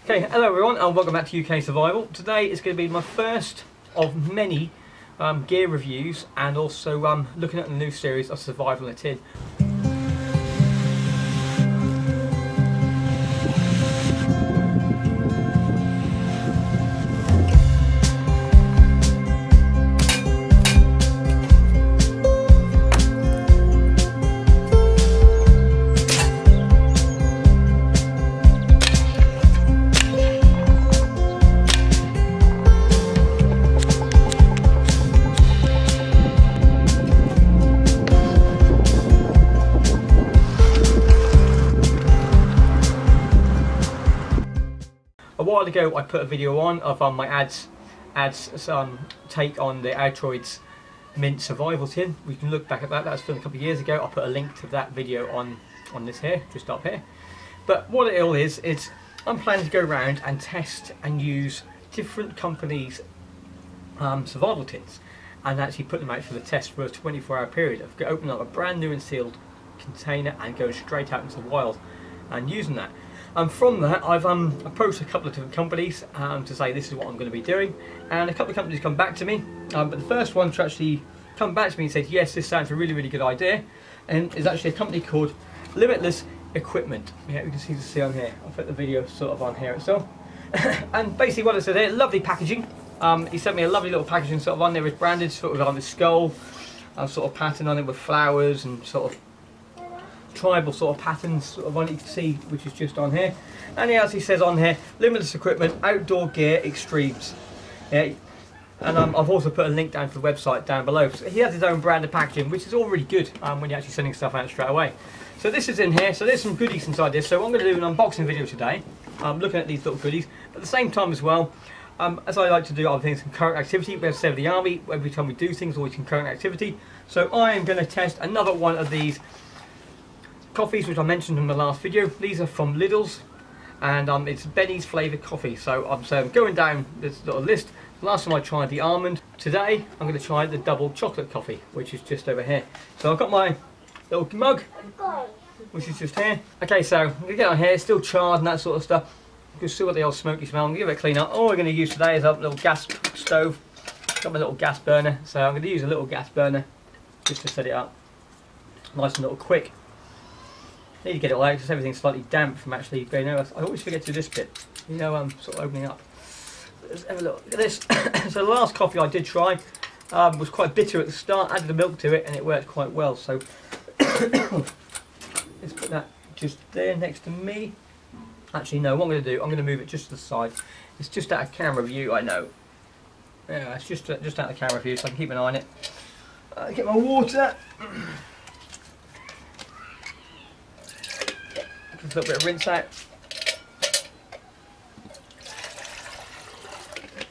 Okay, hello everyone and welcome back to UK Survival. Today is going to be my first of many gear reviews and also looking at the new series of Survival in a Tin. A while ago I put a video on of my ads take on the Outroids Mint Survival Tin. We can look back at that. That was filmed a couple of years ago. I'll put a link to that video on this here, just up here. But what it all is I'm planning to go around and test and use different companies' survival tins and actually put them out for the test for a 24-hour period of opening up a brand new and sealed container and going straight out into the wild and using that. And from that, I've approached a couple of different companies to say this is what I'm going to be doing, and a couple of companies come back to me. But the first one to actually come back to me and said, yes, this sounds a really, really good idea, and is actually a company called Limitless Equipment. Yeah, you can see on here. I'll put the video sort of on here itself. And basically what it says here, lovely packaging. He sent me a lovely little packaging sort of on there, it's branded sort of on the skull, sort of pattern on it with flowers and sort of tribal sort of patterns sort of on it, you can see, which is just on here. And he actually says on here, Limitless Equipment, Outdoor Gear Extremes. Yeah. And I've also put a link down to the website down below. So he has his own brand of packaging, which is all really good when you're actually sending stuff out straight away. So this is in here, so there's some goodies inside this. So I'm going to do an unboxing video today, looking at these little goodies. But at the same time as well, as I like to do other things in current activity, we have Save the Army, every time we do things, always in current activity. So I am going to test another one of these coffees which I mentioned in the last video. These are from Lidl's and it's Benny's flavoured coffee. So I'm going down this little list. Last time I tried the almond. Today I'm going to try the double chocolate coffee, which is just over here. So I've got my little mug, which is just here. Okay, so I'm going to get on here, it's still charred and that sort of stuff. You can see what the old smoky smell. I'm going to give it a clean up. All we're going to use today is a little gas stove. Got my little gas burner, so I'm going to use a little gas burner just to set it up. Nice and little quick. Need to get it all out because everything's slightly damp from actually going over. I always forget to do this bit, you know, sort of opening up. Let's have a look at this. So the last coffee I did try was quite bitter at the start, added the milk to it and it worked quite well. So let's put that just there next to me. Actually no, what I'm going to do, I'm going to move it just to the side. It's just out of camera view, I know. Yeah, it's just out of camera view so I can keep an eye on it. Get my water. A little bit of rinse out.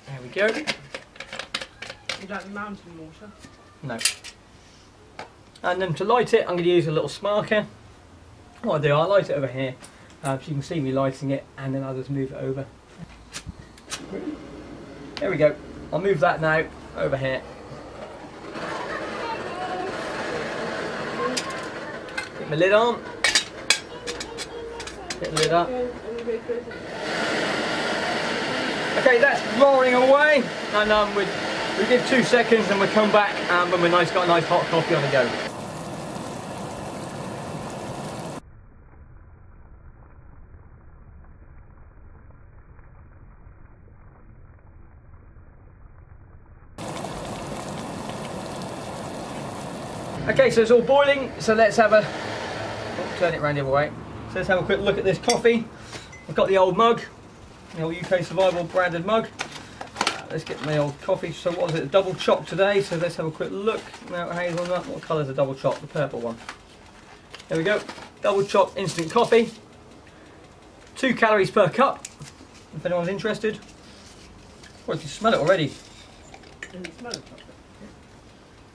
There we go. You like the mountain water? No. And then to light it, I'm going to use a little sparker. What I do, I light it over here, so you can see me lighting it, and then I'll just move it over. There we go. I'll move that now over here. Get my lid on. Get the lid up. Okay, that's roaring away, and we give 2 seconds and we come back when we're got a nice hot coffee on the go. Okay, so it's all boiling, so let's have a turn it around the other way. So let's have a quick look at this coffee. I've got the old mug, the old UK Survival branded mug. Let's get my old coffee. So what was it, a double chop today? So let's have a quick look. Now hazelnut, what colour is a double chop? The purple one. There we go, double chop instant coffee. 2 calories per cup, if anyone's interested. Oh, you can smell it already. Can you smell it?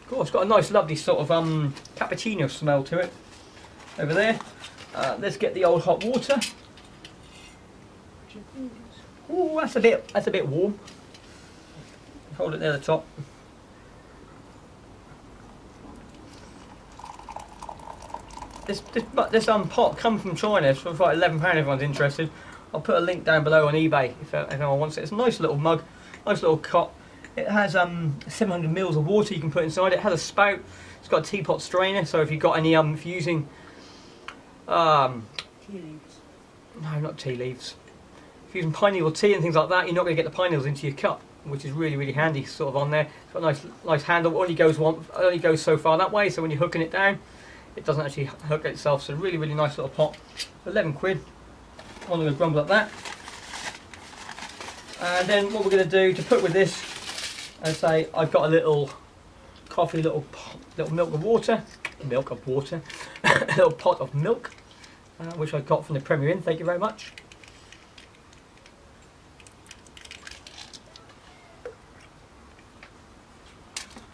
Cool, it's got a nice lovely sort of cappuccino smell to it. Over there. Let's get the old hot water. Oh, that's a bit warm. Hold it near the top. This pot come from China. It's for about £11 if anyone's interested. I'll put a link down below on eBay if anyone wants it. It's a nice little mug, nice little cup. It has 700 mils of water you can put inside it. It has a spout. It's got a teapot strainer, so if you've got any, if you're using, Tea leaves. no, not tea leaves. If you're using pine needle tea and things like that, you're not going to get the pine needles into your cup, which is really, really handy, sort of on there. It's got a nice handle. Only goes so far that way, so when you're hooking it down, it doesn't actually hook itself. So really, really nice little pot. 11 quid. I'm going to grumble at that. And then what we're going to do to put with this, as I say, I've got a little coffee, little milk of water, a little pot of milk, which I got from the Premier Inn. Thank you very much.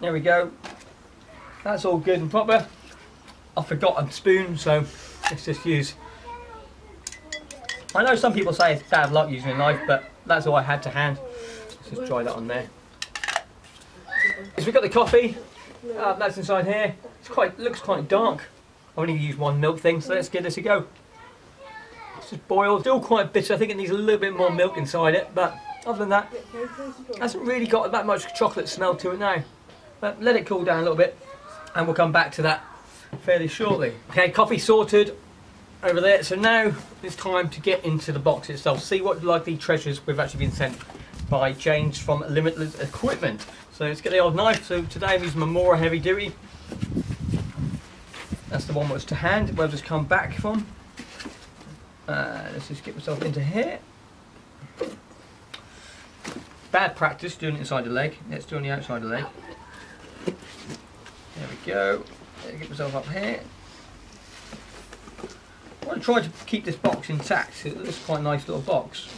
There we go. That's all good and proper. I forgot a spoon, so let's just use. I know some people say it's bad luck using a knife, but that's all I had to hand. Let's just try that on there. So we've got the coffee. That's inside here. Looks quite dark. I've only used one milk thing, so let's give this a go. It's just boiled. Still quite bitter. I think it needs a little bit more milk inside it, but other than that, it hasn't really got that much chocolate smell to it now. But let it cool down a little bit, and we'll come back to that fairly shortly. Okay, coffee sorted over there. So now it's time to get into the box itself. See what likely treasures we've actually been sent by James from Limitless Equipment. So let's get the old knife. So today I'm using my Mora Heavy Duty. That's the one that's to hand, where I've just come back from. Let's just get myself into here. Bad practice doing it inside the leg. Let's do it on the outside of the leg. There we go. Get myself up here. I want to try to keep this box intact. It looks quite a nice little box.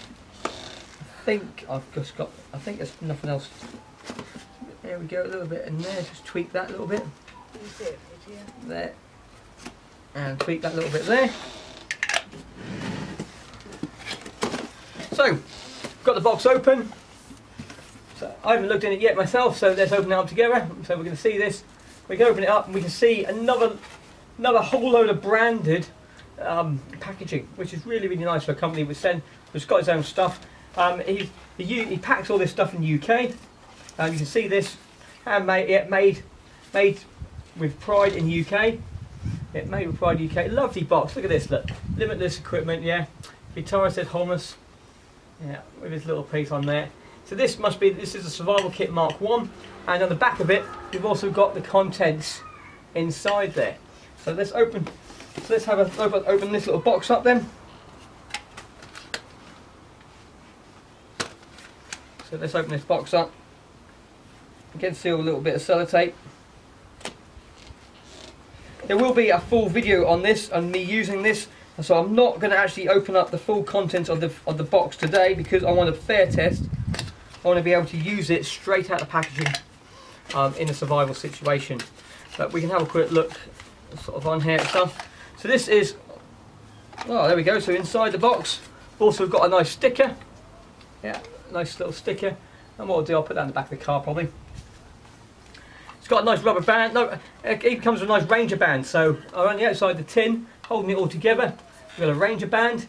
I think there's nothing else. There we go, a little bit in there. Just tweak that a little bit. There. And tweak that a little bit there. So, got the box open. So I haven't looked in it yet myself, so let's open it up together. So we're going to see this. We can open it up and we can see another whole load of branded packaging, which is really, really nice for a company which has got its own stuff. He packs all this stuff in the UK. You can see this handmade, made with pride in the UK. Yeah, made with pride UK. Lovely box. Look at this. Look, Limitless Equipment. Yeah, Vitara said Holmes. Yeah, with his little piece on there. So this is a survival kit Mark 1, and on the back of it we've also got the contents inside there. So let's open this little box up then. So let's open this box up. Again, seal a little bit of sellotape. There will be a full video on this, on me using this, so I'm not going to actually open up the full contents of the box today because I want a fair test. I want to be able to use it straight out of packaging in a survival situation. But we can have a quick look sort of on here itself. So this is, oh, there we go. So inside the box, we've also got a nice sticker. Yeah, nice little sticker. And what I'll do, I'll put that in the back of the car probably. It's got a nice rubber band. No, it even comes with a nice Ranger band. So around the outside of the tin, holding it all together, we've got a Ranger band.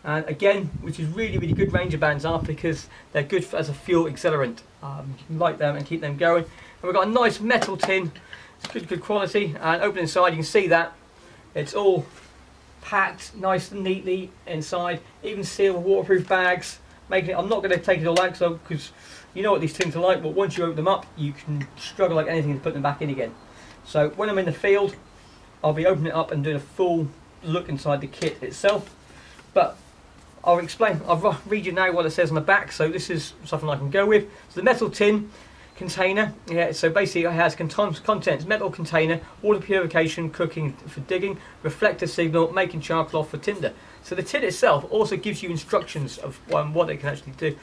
And again, which is really, really good Ranger bands are because they're good as a fuel accelerant. You can light them and keep them going. And we've got a nice metal tin. It's good quality. And open inside, you can see that it's all packed nice and neatly inside. Even sealed with waterproof bags. Making it. I'm not going to take it all out because you know what these tins are like. But once you open them up, you can struggle like anything to put them back in again. So when I'm in the field, I'll be opening it up and doing a full look inside the kit itself. But I'll read you now what it says on the back. So this is something I can go with. So the metal tin container, yeah, so basically it has contents, metal container, water purification, cooking for digging, reflector signal, making charcoal for tinder. So the tin itself also gives you instructions of what it can actually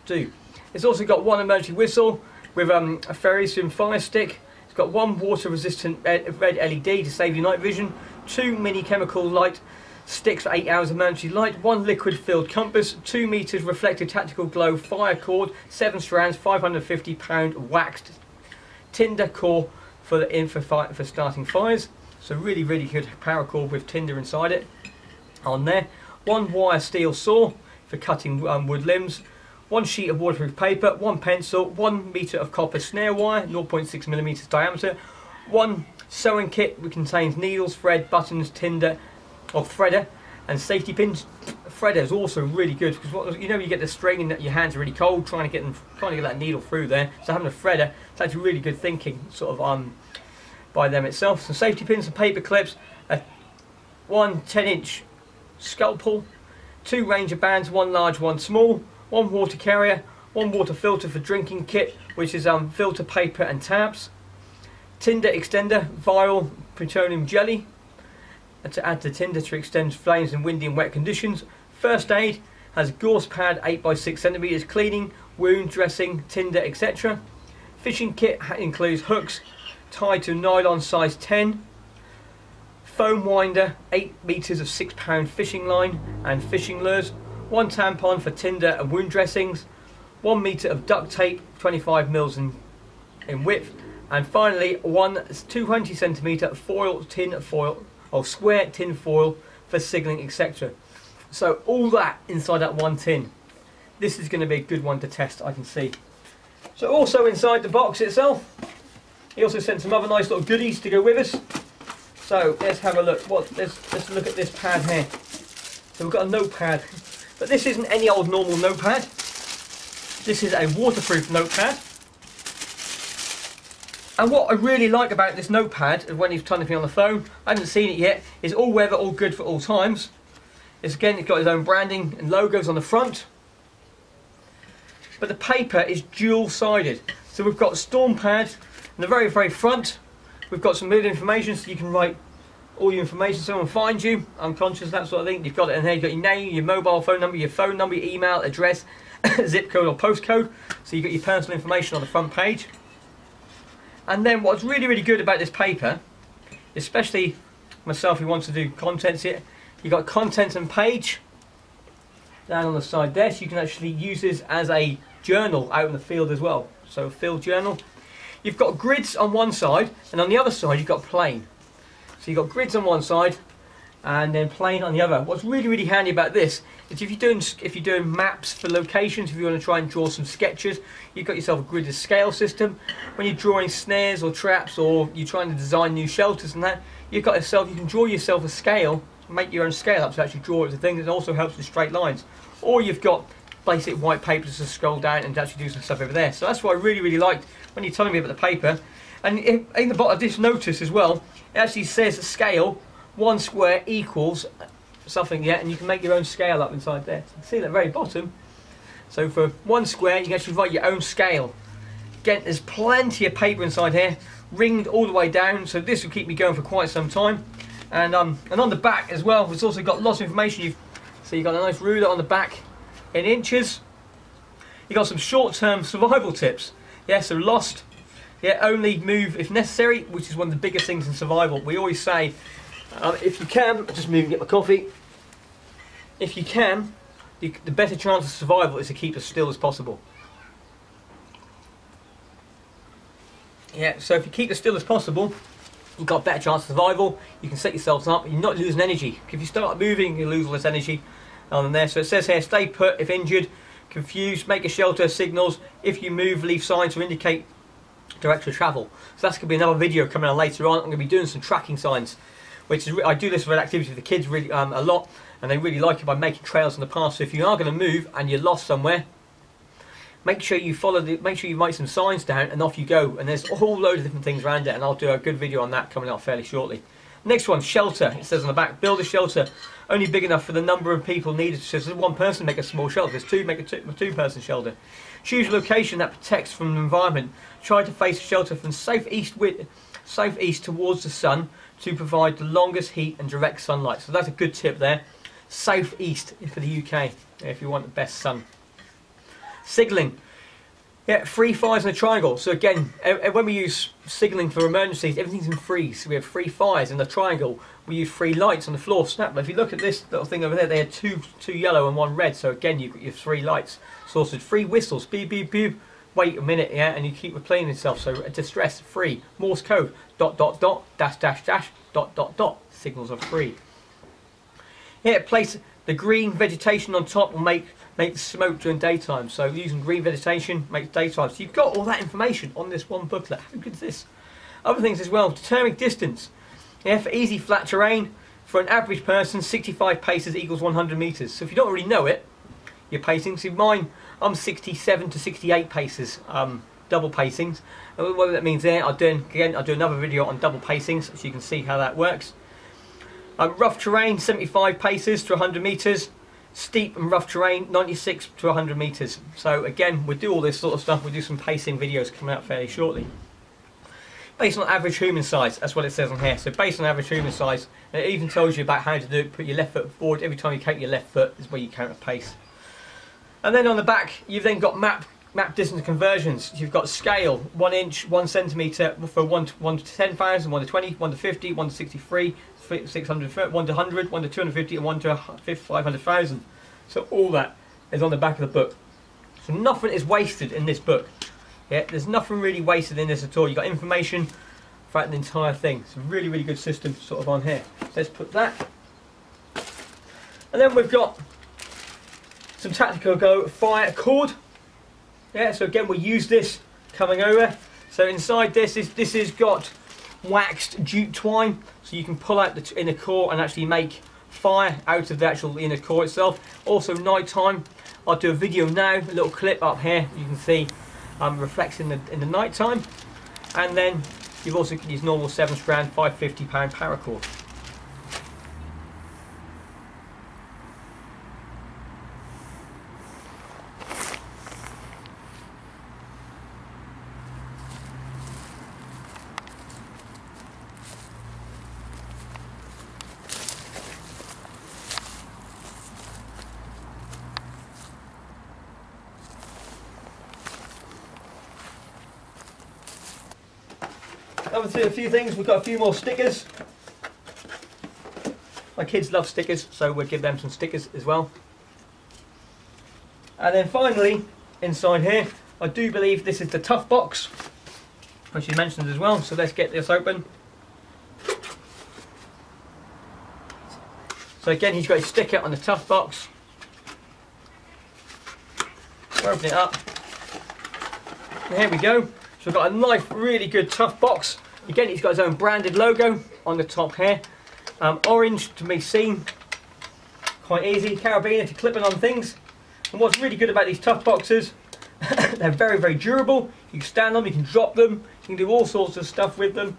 do. It's also got one emergency whistle with a ferrocerium fire stick. It's got one water resistant red LED to save your night vision, 2 mini chemical light sticks for 8 hours emergency light, 1 liquid filled compass, 2 meters reflective tactical glow fire cord, 7 strands, 550 pound waxed tinder core for starting fires. So really, really good paracord with tinder inside it on there. 1 wire steel saw, for cutting wood limbs, 1 sheet of waterproof paper, 1 pencil, 1 metre of copper snare wire, 0.6mm diameter, 1 sewing kit which contains needles, thread, buttons, tinder or threader, and safety pins. Threader is also really good because you get the string and your hands are really cold trying to get that needle through there. So having a threader, it's actually really good thinking, sort of by them itself. Some safety pins and paper clips, 1 10-inch scalpel, 2 ranger bands, 1 large, 1 small, 1 water carrier, 1 water filter for drinking kit, which is filter paper and tabs, tinder extender, vial, petroleum jelly, to add to tinder to extend flames in windy and wet conditions. First aid has a gourps pad 8 by 6 centimeters, cleaning, wound dressing, tinder, etc. Fishing kit includes hooks tied to nylon size 10, foam winder, 8 meters of 6-pound fishing line and fishing lures, 1 tampon for tinder and wound dressings, 1 meter of duct tape, 25 mils in width, and finally 1 220 centimeter square tin foil for signalling, etc. So all that inside that 1 tin. This is going to be a good one to test, I can see. So also inside the box itself, he also sent some other nice little goodies to go with us. So let's have a look. Let's look at this pad here. So we've got a notepad, but this isn't any old normal notepad. This is a waterproof notepad. And what I really like about this notepad, when he's telling me on the phone, I haven't seen it yet, is all weather, all good for all times. It's got his own branding and logos on the front. But the paper is dual-sided. So we've got storm pad on the very, very front. We've got some little information so you can write all your information. Someone finds you, unconscious, that sort of thing. You've got it in here. You've got your name, your mobile phone number, your email, address, zip code or postcode. So you've got your personal information on the front page. And then what's really, really good about this paper, especially myself who wants to do contents here, you've got contents and page down on the side there, so you can actually use this as a journal out in the field as well. So a field journal. You've got grids on one side, and on the other side you've got plain. So you've got grids on one side and then plain on the other. What's really, really handy about this is if you're doing maps for locations, if you want to try and draw some sketches, you've got yourself a gridded scale system. When you're drawing snares or traps, or you're trying to design new shelters and that, you can draw yourself a scale, make your own scale up to actually draw it as a thing. That also helps with straight lines. Or you've got basic white paper to scroll down and actually do some stuff over there. So that's what I really, really liked when you're telling me about the paper. And in the bottom of this notice as well, it actually says a scale, 1 square equals something, yeah, and you can make your own scale up inside there. So you can see at the very bottom. So for 1 square, you can actually write your own scale. Again, there's plenty of paper inside here, ringed all the way down, so this will keep me going for quite some time. And on the back as well, it's also got lots of information. So you've got a nice ruler on the back in inches. You've got some short-term survival tips. Yeah, so lost. Yeah, only move if necessary, which is one of the biggest things in survival. We always say, if you can, just move and get my coffee. If you can, the better chance of survival is to keep as still as possible. Yeah, so if you keep as still as possible, you've got a better chance of survival. You can set yourselves up, you're not losing energy. If you start moving, you lose all this energy on there. So it says here, stay put if injured, confused, make a shelter, signals. If you move, leave signs to indicate direction of travel. So that's going to be another video coming on later on. I'm going to be doing some tracking signs, which is, I do this for an activity with the kids really a lot, and they really like it by making trails in the path. So if you are going to move and you're lost somewhere, make sure you write some signs down and off you go. And there's a whole load of different things around it, and I'll do a good video on that coming up fairly shortly. Next one, shelter. It says on the back, build a shelter only big enough for the number of people needed. So if there's one person, make a small shelter. If there's two, make a two-person shelter. Choose a location that protects from the environment. Try to face a shelter from southeast towards the sun to provide the longest heat and direct sunlight. So that's a good tip there. Southeast for the UK, if you want the best sun. Signalling. Yeah, 3 fires in a triangle. So again, when we use signalling for emergencies, everything's in threes. So we have 3 fires in the triangle. We use 3 lights on the floor. Snap. But if you look at this little thing over there, they had two yellow and 1 red. So again, you've got your 3 lights. So also 3 whistles. Beep, beep, beep. Wait a minute, yeah, and you keep replaying yourself. So distress, 3. Morse code, ... dash, dash, dash, ... Signals are 3. Here, place the green vegetation on top will make makes smoke during daytime. So using green vegetation makes daytime. So you've got all that information on this one booklet. How good is this? Other things as well, determining distance. Yeah, for easy flat terrain, for an average person, 65 paces equals 100 metres. So if you don't already know it, your pacing, see mine, I'm 67 to 68 paces, double pacings. And what that means there, I'll do another video on double pacings so you can see how that works. Rough terrain, 75 paces to 100 metres. Steep and rough terrain, 96 to 100 metres. So again, we'll do all this sort of stuff. We'll do some pacing videos coming out fairly shortly. Based on average human size, that's what it says on here. So based on average human size, and it even tells you about how to do it. Put your left foot forward. Every time you count your left foot is where you count a pace. And then on the back, you've then got map distance conversions. You've got scale, 1 inch, 1 centimetre for 1 to 10,000, 1 to 20, 1 to 50, 1 to 63, 600, 1 to 100, 1 to 250, and 1 to 500,000. So all that is on the back of the book. So nothing is wasted in this book. Yeah, there's nothing really wasted in this at all. You've got information throughout the entire thing. It's a really, really good system sort of on here. So let's put that. And then we've got some tactical fire cord. Yeah, so again we'll use this coming over. So inside this is got waxed jute twine, so you can pull out the inner core and actually make fire out of the actual inner core itself. Also night time, I'll do a video now, a little clip up here you can see reflects in the night time. And then you've also got these normal 7-strand 550-pound paracord. Over to a few things, we've got a few more stickers. My kids love stickers, so we'll give them some stickers as well. And then finally, inside here, I do believe this is the tough box, which you mentioned as well, so let's get this open. So again, he's got his sticker on the tough box. We'll open it up. And here we go. So we've got a nice, really good tough box. Again, he's got his own branded logo on the top here. Orange to be seen. Quite easy. Carabiner to clip it on things. And what's really good about these tough boxes, they're very, very durable. You can stand them, you can drop them, you can do all sorts of stuff with them.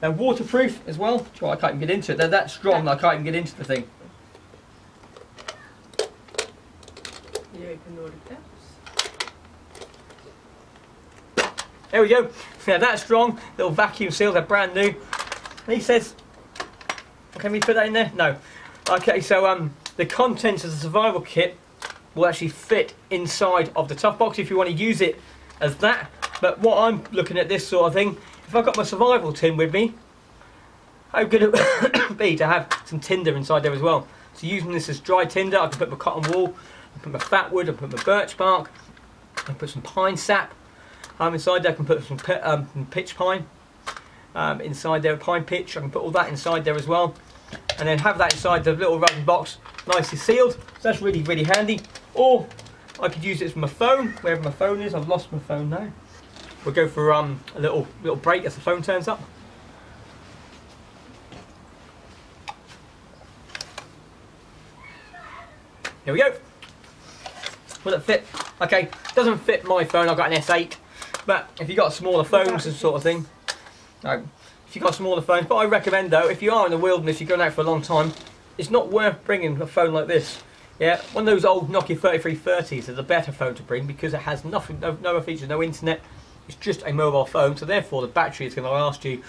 They're waterproof as well. Well, I can't even get into it. They're that strong that I can't even get into the thing. You open all the depths. There we go. Yeah, that's strong. Little vacuum seal, they're brand new. And he says, can we put that in there? No. Okay, so the contents of the survival kit will actually fit inside of the tough box if you want to use it as that. But what I'm looking at this sort of thing, if I've got my survival tin with me, how good it would be to have some tinder inside there as well. So using this as dry tinder, I can put my cotton wool, I can put my fat wood, I can put my birch bark, I can put some pine sap. Inside there I can put some pitch pine, inside there pine pitch, I can put all that inside there as well. And then have that inside the little rubber box, nicely sealed. So that's really, really handy. Or I could use it for my phone, wherever my phone is. I've lost my phone now. We'll go for a little break as the phone turns up. Here we go. Will it fit? Okay, doesn't fit my phone, I've got an S8. But if you've got smaller phones and sort of thing, no. If you've got smaller phones, but I recommend though, if you are in the wilderness, you're going out for a long time, it's not worth bringing a phone like this. Yeah, one of those old Nokia 3330s is a better phone to bring because it has nothing, no other features, no internet. It's just a mobile phone, so therefore the battery is going to last you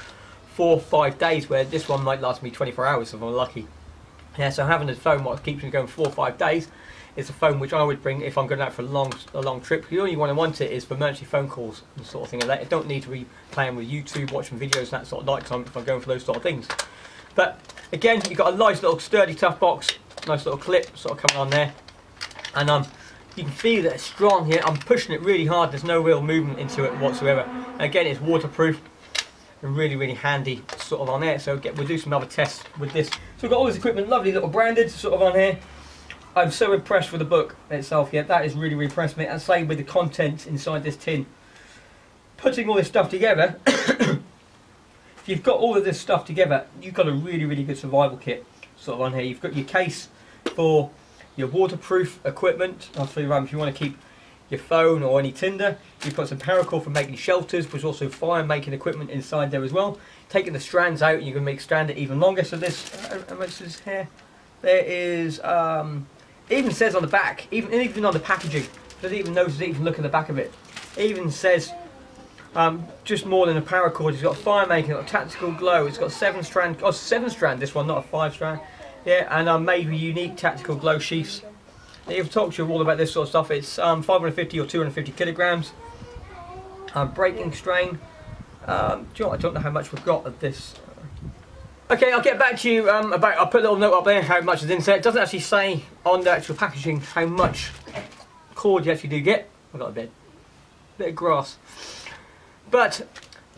4 or 5 days, where this one might last me 24 hours if I'm lucky. Yeah, so having a phone what keeps me going 4 or 5 days is a phone which I would bring if I'm going out for a long trip. The only one I want it is for emergency phone calls and sort of thing like that. I don't need to be playing with YouTube, watching videos, that sort of night time if I'm going for those sort of things. But again, you've got a nice little sturdy tough box, nice little clip sort of coming on there, and you can feel that it's strong here. I'm pushing it really hard. There's no real movement into it whatsoever. And again, it's waterproof and really, really handy sort of on there. So we'll do some other tests with this. So we've got all this equipment, lovely little branded sort of on here. I'm so impressed with the book itself. Yeah, that has really impressed me. And same with the content inside this tin. Putting all this stuff together, if you've got all of this stuff together, you've got a really good survival kit sort of on here. You've got your case for your waterproof equipment. Obviously, if you want to keep your phone or any tinder, you've got some paracord for making shelters, but also fire making equipment inside there as well. Taking the strands out, you can make strand it even longer. So this, how much is here? There is, it even says on the back, even on the packaging, doesn't even notice it, even look at the back of it. It even says just more than a paracord. It's got fire making, it's got tactical glow, it's got 7 strand, oh 7 strand this one, not a 5 strand. Yeah, and made with unique tactical glow sheaths. They've talked to you all about this sort of stuff. It's 550 or 250 kilograms. Breaking strain. Do you know what? I don't know how much we've got of this. Okay, I'll get back to you about. I'll put a little note up there how much is inside. It doesn't actually say on the actual packaging how much cord you actually do get. I've got a bit of grass, but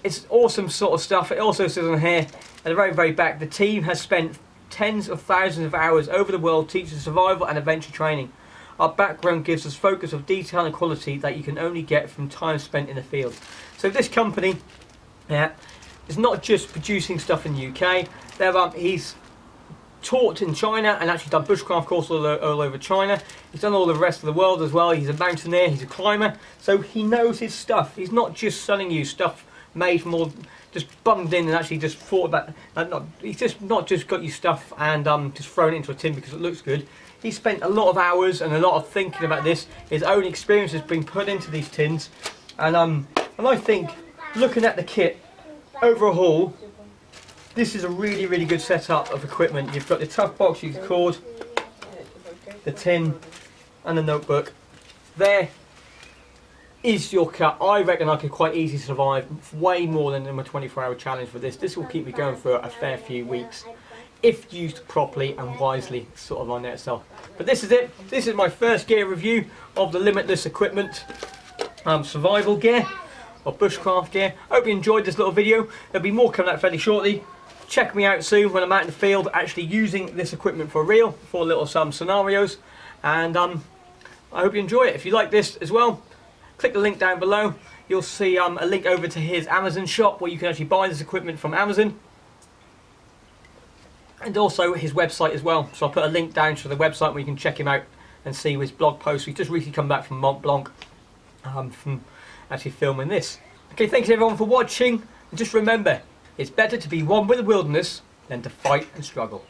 it's awesome sort of stuff. It also says on here at the very back, the team has spent tens of thousands of hours over the world teaching survival and adventure training. Our background gives us focus of detail and quality that you can only get from time spent in the field. So this company, yeah, is not just producing stuff in the UK. He's taught in China and actually done bushcraft courses all over China. He's done all the rest of the world as well. He's a mountaineer, he's a climber, so he knows his stuff. He's not just selling you stuff made from all, just bummed in and actually just thought about, he's just not just got you stuff and just thrown it into a tin because it looks good. He spent a lot of hours and a lot of thinking about this. His own experience has been put into these tins, and I think, looking at the kit overall, this is a really good setup of equipment. You've got the tough box, you can cord, the tin, and the notebook. There is your cut. I reckon I could quite easily survive way more than my 24-hour challenge for this. This will keep me going for a fair few weeks, if used properly and wisely, sort of on there itself. But this is it. This is my first gear review of the Limitless equipment survival gear, or bushcraft gear. Hope you enjoyed this little video. There'll be more coming out fairly shortly. Check me out soon when I'm out in the field actually using this equipment for real, for little scenarios. And I hope you enjoy it. If you like this as well, click the link down below. You'll see a link over to his Amazon shop where you can actually buy this equipment from Amazon. And also his website as well. So I'll put a link down to the website where you can check him out and see his blog posts. We've just recently come back from Mont Blanc from actually filming this. Okay, thanks everyone for watching. And just remember, it's better to be one with the wilderness than to fight and struggle.